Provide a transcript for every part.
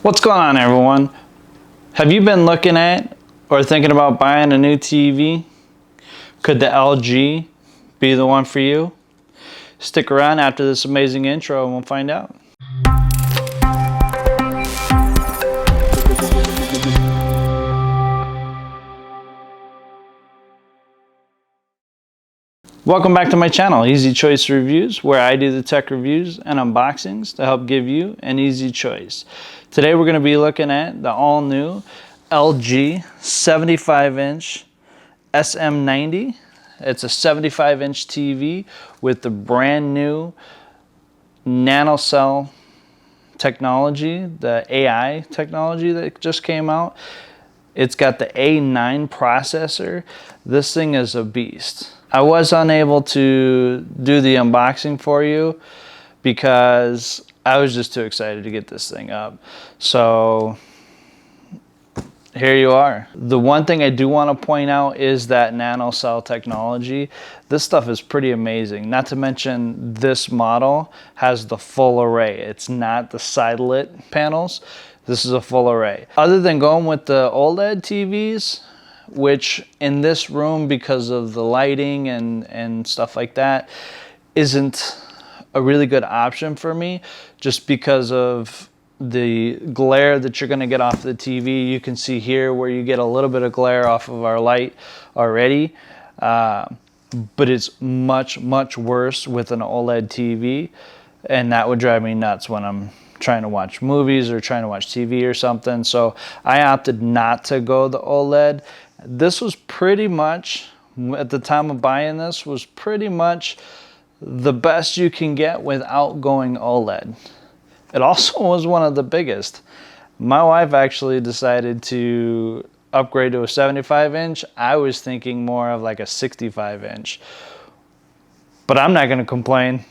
What's going on, everyone? Have you been looking at or thinking about buying a new TV? Could the LG be the one for you? Stick around after this amazing intro and we'll find out. Welcome back to my channel, Easy Choice Reviews, where I do the tech reviews and unboxings to help give you an easy choice. Today we're going to be looking at the all-new LG 75-inch SM90. It's a 75-inch TV with the brand new NanoCell technology, the AI technology that just came out. It's got the A9 processor. This thing is a beast. I was unable to do the unboxing for you because I was just too excited to get this thing up. So here you are. The one thing I do want to point out is that NanoCell technology. This stuff is pretty amazing. Not to mention this model has the full array. It's not the side-lit panels. This is a full array. Other than going with the OLED TVs, which in this room, because of the lighting and stuff like that, isn't a really good option for me, just because of the glare that you're going to get off the TV. You can see here where you get a little bit of glare off of our light already, but it's much worse with an OLED TV, and that would drive me nuts when I'm trying to watch movies or trying to watch TV or something. So I opted not to go the OLED. This was pretty much, at the time of buying this, was pretty much the best you can get without going OLED. It also was one of the biggest. My wife actually decided to upgrade to a 75-inch. I was thinking more of like a 65-inch. But I'm not going to complain.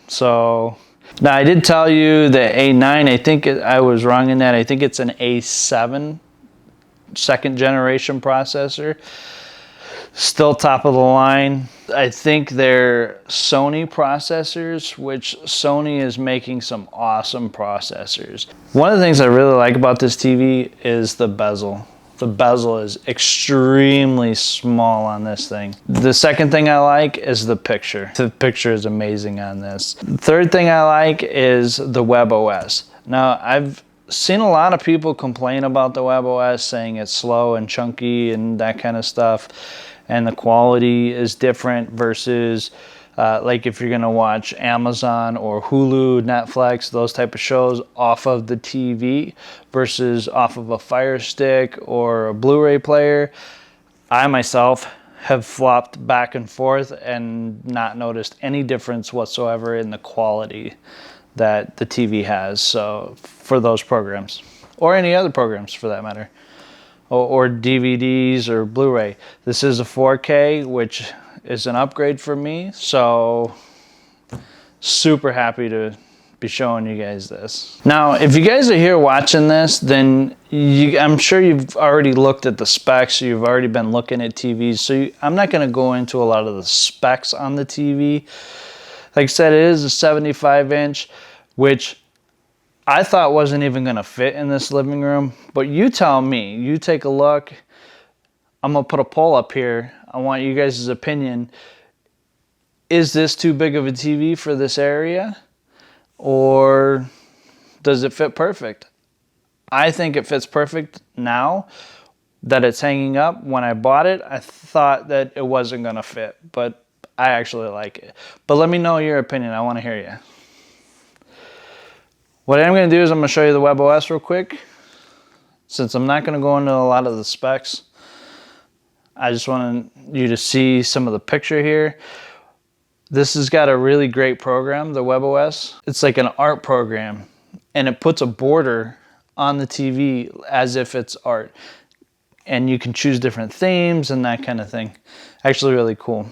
So now I did tell you the A9. I think I was wrong in that. I think it's an A7 second generation processor. Still top of the line. I think they're Sony processors, which Sony is making some awesome processors. One of the things I really like about this TV is the bezel. The bezel is extremely small on this thing. The second thing I like is the picture. The picture is amazing on this. The third thing I like is the WebOS. Now, I've seen a lot of people complain about the WebOS, saying it's slow and chunky and that kind of stuff, and the quality is different versus like if you're gonna watch Amazon or Hulu, Netflix, those type of shows off of the TV versus off of a Fire Stick or a Blu-ray player. I myself have flopped back and forth and not noticed any difference whatsoever in the quality that the TV has, so for those programs, or any other programs for that matter, or DVDs or Blu-ray. This is a 4K, which is an upgrade for me, so super happy to be showing you guys this. Now, if you guys are here watching this, then I'm sure you've already looked at the specs, you've already been looking at TVs, so I'm not going to go into a lot of the specs on the TV. Like I said, it is a 75-inch, which I thought wasn't even going to fit in this living room. But you tell me, you take a look. I'm going to put a poll up here. I want you guys' opinion. Is this too big of a TV for this area? Or does it fit perfect? I think it fits perfect now that it's hanging up. When I bought it, I thought that it wasn't going to fit. But I actually like it. But let me know your opinion. I want to hear you. What I'm going to do is I'm going to show you the WebOS real quick. Since I'm not going to go into a lot of the specs, I just want you to see some of the picture here. This has got a really great program, the WebOS. It's like an art program, and it puts a border on the TV as if it's art. And you can choose different themes and that kind of thing. Actually really cool.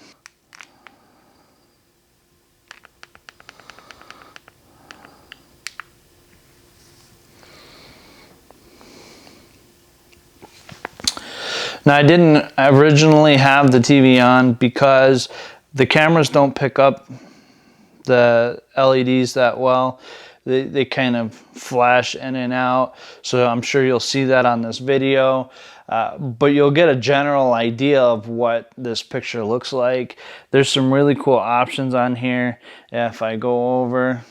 Now, I didn't originally have the TV on because the cameras don't pick up the LEDs that well. they kind of flash in and out. So I'm sure you'll see that on this video. But you'll get a general idea of what this picture looks like. There's some really cool options on here. If I go over,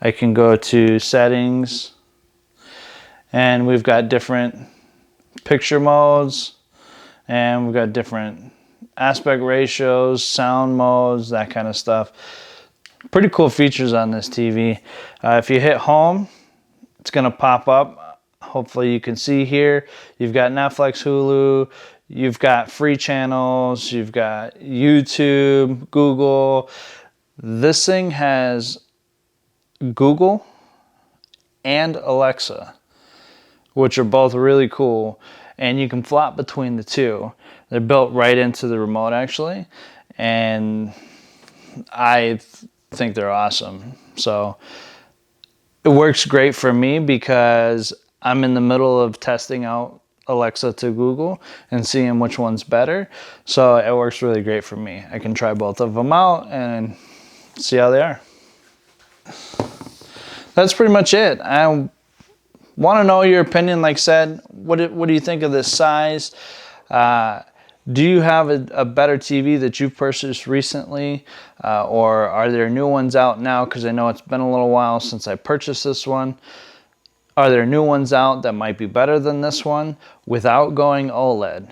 I can go to settings, and we've got different picture modes, and we've got different aspect ratios, sound modes, that kind of stuff. Pretty cool features on this TV. If you hit home, it's gonna pop up. Hopefully you can see here, you've got Netflix, Hulu, you've got free channels, you've got YouTube, Google. This thing has Google and Alexa, which are both really cool, and you can flop between the two. They're built right into the remote actually, and I think they're awesome. So it works great for me because I'm in the middle of testing out Alexa to Google and seeing which one's better. So it works really great for me. I can try both of them out and see how they are. That's pretty much it. I want to know your opinion. Like I said, what do you think of this size? Do you have a better TV that you've purchased recently? Or are there new ones out now? Because I know it's been a little while since I purchased this one. Are there new ones out that might be better than this one without going OLED?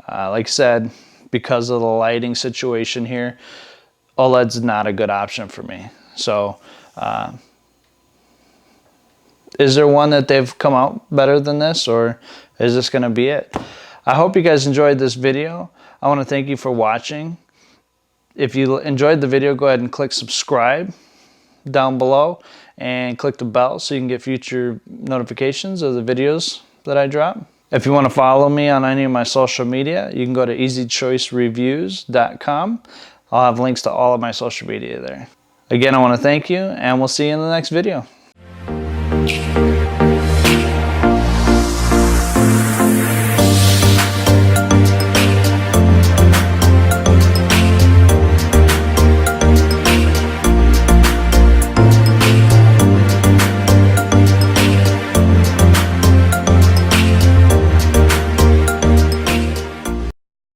Like I said, because of the lighting situation here, OLED's not a good option for me. So is there one that they've come out better than this, or is this going to be it? I hope you guys enjoyed this video. I want to thank you for watching. If you enjoyed the video, go ahead and click subscribe down below and click the bell so you can get future notifications of the videos that I drop. If you want to follow me on any of my social media, you can go to easychoicereviews.com. I'll have links to all of my social media there. Again, I want to thank you, and we'll see you in the next video.